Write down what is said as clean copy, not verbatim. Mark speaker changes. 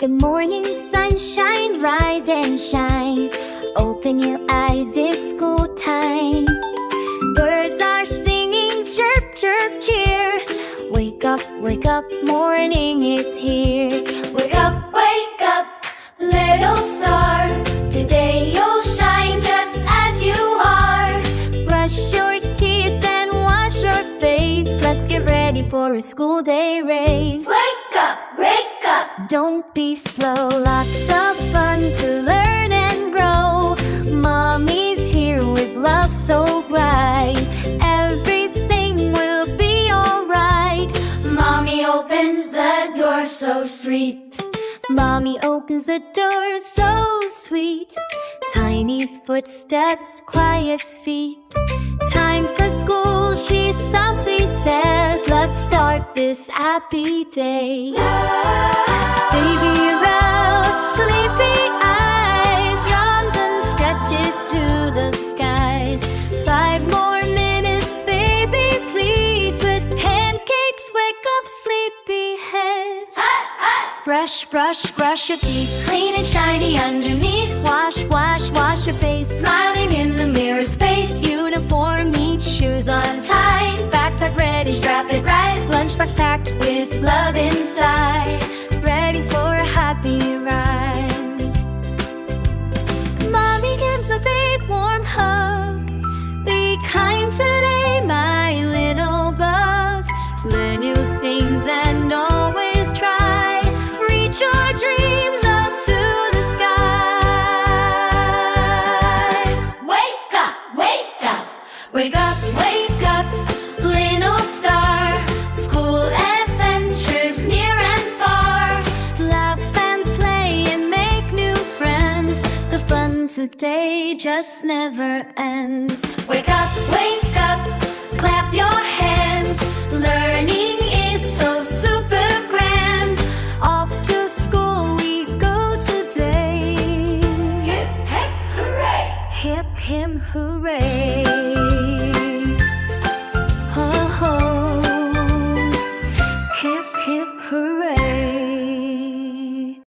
Speaker 1: Good morning, sunshine, rise and shine. Open your eyes, it's school time. Birds are singing, chirp, chirp, cheer. Wake up, morning is here. Wake up, little star. Today you'll shine just as you are. Brush your teeth and wash your face. Let's get ready for a school day race. Wake up, don't be slow. Lots of fun to learn and grow. Mommy's here with love so bright. Everything will be alright. Mommy opens the door so sweet. Mommy opens the door so sweet. Tiny footsteps, quiet feet. Time for school, she softly says. Let's start this happy day. Baby, you're up, sleepy eyes. Yawns and stretches to the skies. 5 more minutes, baby, please. With pancakes, wake up, sleepy heads. Brush your teeth, clean and shiny underneath. Wash your face, smiling in the mirror's face. Uniform neat, shoes untied. Backpack ready, strap it right. Lunchbox packed with love inside. Ready for a happy ride. Mommy gives a big warm hug. Be kind today, my little buzz. Learn new things and always try. Reach your dreams up to the sky. Wake up, little star. School adventures near and far. Laugh and play and make new friends. The fun today just never ends. Wake up, clap your hands. Learning is so super grand. Off to school we go today. Hip, hip, hooray! Hip, him, hooray!